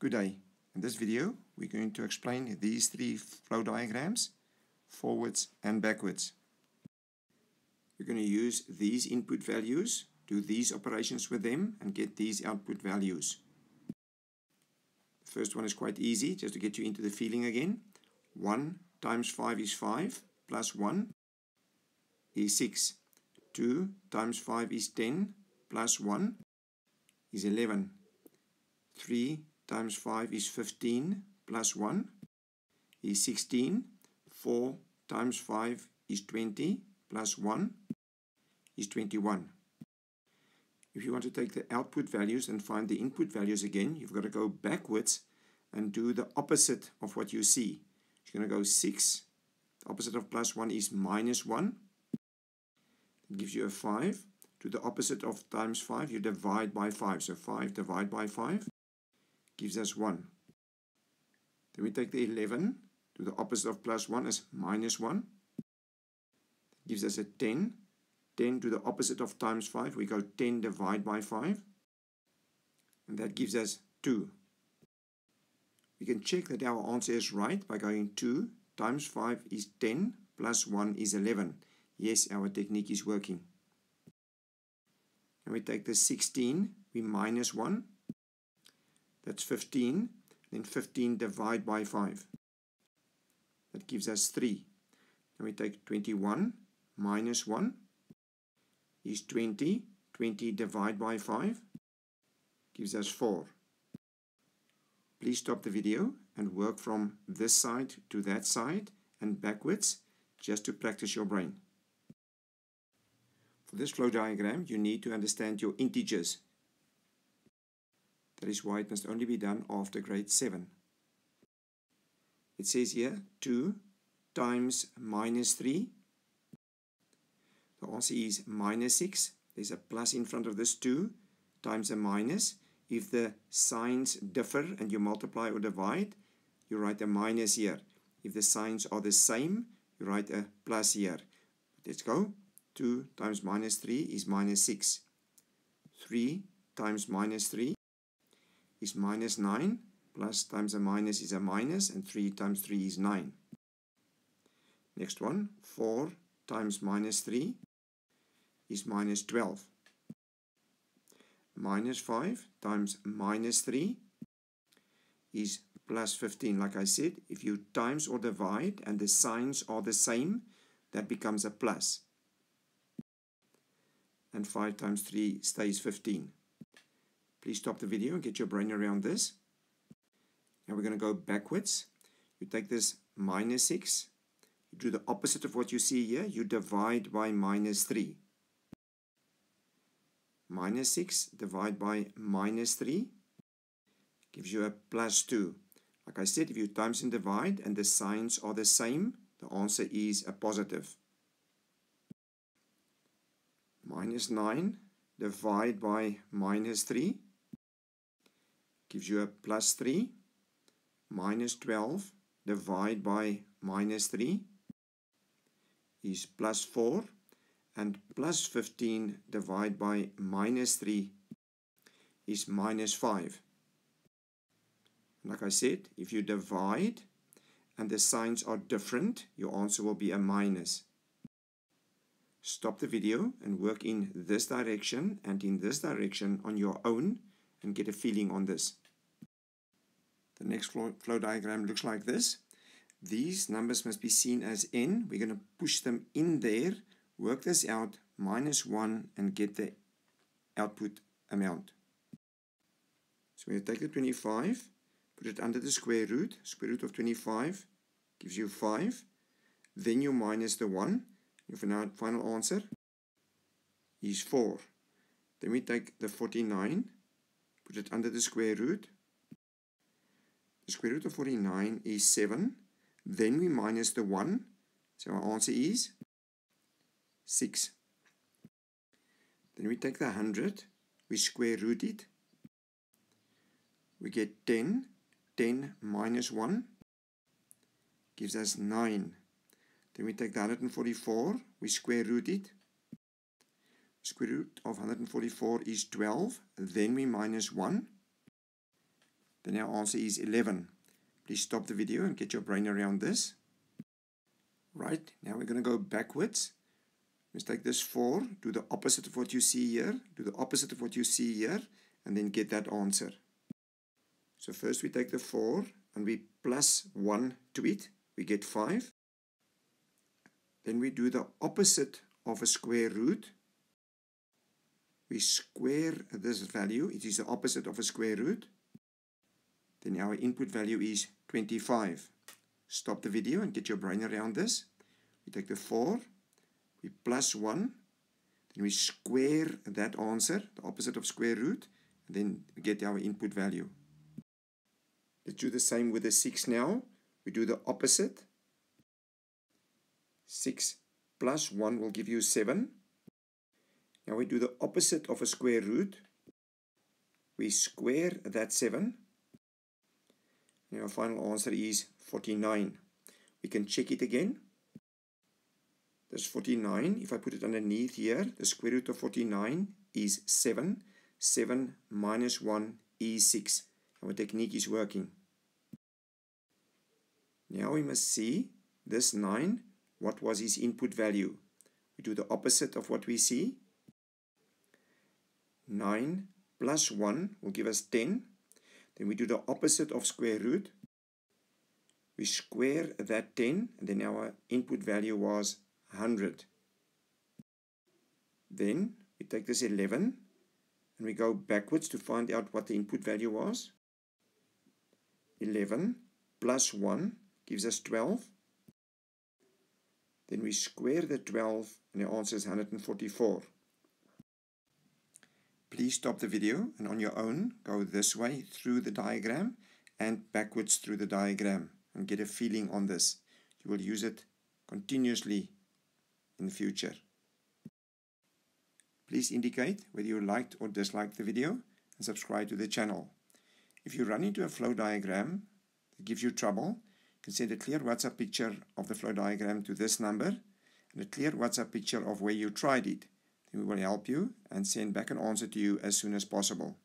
Good day. In this video, we're going to explain these three flow diagrams, forwards and backwards. We're going to use these input values, do these operations with them, and get these output values. The first one is quite easy, just to get you into the feeling again. 1 times 5 is 5, plus 1 is 6. 2 times 5 is 10, plus 1 is 11. 3 times 5 is 15, plus 1 is 16. 4 times 5 is 20, plus 1 is 21. If you want to take the output values and find the input values again, you've got to go backwards and do the opposite of what you see. You're going to go 6. The opposite of plus 1 is minus 1. It gives you a 5. To the opposite of times 5, you divide by 5. So 5 divided by 5 gives us 1. Then we take the 11. To the opposite of plus 1 is minus 1. That gives us a 10. 10 to the opposite of times 5, we go 10 divided by 5. And that gives us 2. We can check that our answer is right by going 2 times 5 is 10, plus 1 is 11. Yes, our technique is working. And we take the 16, we minus 1. That's 15. Then 15 divided by 5. That gives us 3. Then we take 21 minus 1 is 20. 20 divided by 5 gives us 4. Please stop the video and work from this side to that side and backwards just to practice your brain. For this flow diagram, you need to understand your integers. That is why it must only be done after grade 7. It says here 2 times minus 3. The answer is minus 6. There's a plus in front of this 2 times a minus. If the signs differ and you multiply or divide, you write a minus here. If the signs are the same, you write a plus here. Let's go. 2 times minus 3 is minus 6. 3 times minus 3 is minus 9. Plus times a minus is a minus, and 3 times 3 is 9. Next one, 4 times minus 3 is minus 12. Minus 5 times minus 3 is plus 15. Like I said, if you times or divide and the signs are the same, that becomes a plus. And 5 times 3 stays 15. Please stop the video and get your brain around this. Now we're going to go backwards. You take this minus 6. You do the opposite of what you see here. You divide by minus 3. Minus 6 divided by minus 3 gives you a plus 2. Like I said, if you times and divide and the signs are the same, the answer is a positive. Minus 9 divided by minus 3 gives you a plus 3. Minus 12 divided by minus 3 is plus 4. And plus 15 divided by minus 3 is minus 5. Like I said, if you divide and the signs are different, your answer will be a minus. Stop the video and work in this direction and in this direction on your own and get a feeling on this. The next flow diagram looks like this. These numbers must be seen as n. We're going to push them in there. Work this out, minus 1, and get the output amount. So we're going to take the 25, put it under the square root. Square root of 25 gives you 5. Then you minus the 1. Your final answer is 4. Then we take the 49, put it under the square root. The square root of 49 is 7. Then we minus the 1. So our answer is 6. Then we take the 100, we square root it. We get 10. 10 minus 1 gives us 9. Then we take the 144, we square root it. Square root of 144 is 12. Then we minus 1. then our answer is 11. Please stop the video and get your brain around this. Right, now we're going to go backwards. Let's take this 4, do the opposite of what you see here, do the opposite of what you see here, and then get that answer. So first we take the 4 and we plus 1 to it, we get 5. Then we do the opposite of a square root. We square this value, it is the opposite of a square root. Then our input value is 25. Stop the video and get your brain around this. We take the 4, we plus 1, then we square that answer, the opposite of square root, and then we get our input value. Let's do the same with the 6 now. We do the opposite. 6 plus 1 will give you 7. Now we do the opposite of a square root. We square that 7. And our final answer is 49. We can check it again. That's 49. If I put it underneath here, the square root of 49 is 7. 7 minus 1 is 6. Our technique is working. Now we must see this 9. What was his input value? We do the opposite of what we see. 9 plus 1 will give us 10. Then we do the opposite of square root. We square that 10, and then our input value was 100. Then we take this 11, and we go backwards to find out what the input value was. 11 plus 1 gives us 12. Then we square the 12, and the answer is 144. Please stop the video and on your own go this way through the diagram and backwards through the diagram and get a feeling on this. You will use it continuously in the future. Please indicate whether you liked or disliked the video and subscribe to the channel. If you run into a flow diagram that gives you trouble, you can send a clear WhatsApp picture of the flow diagram to this number and a clear WhatsApp picture of where you tried it. Then we will help you and send back an answer to you as soon as possible.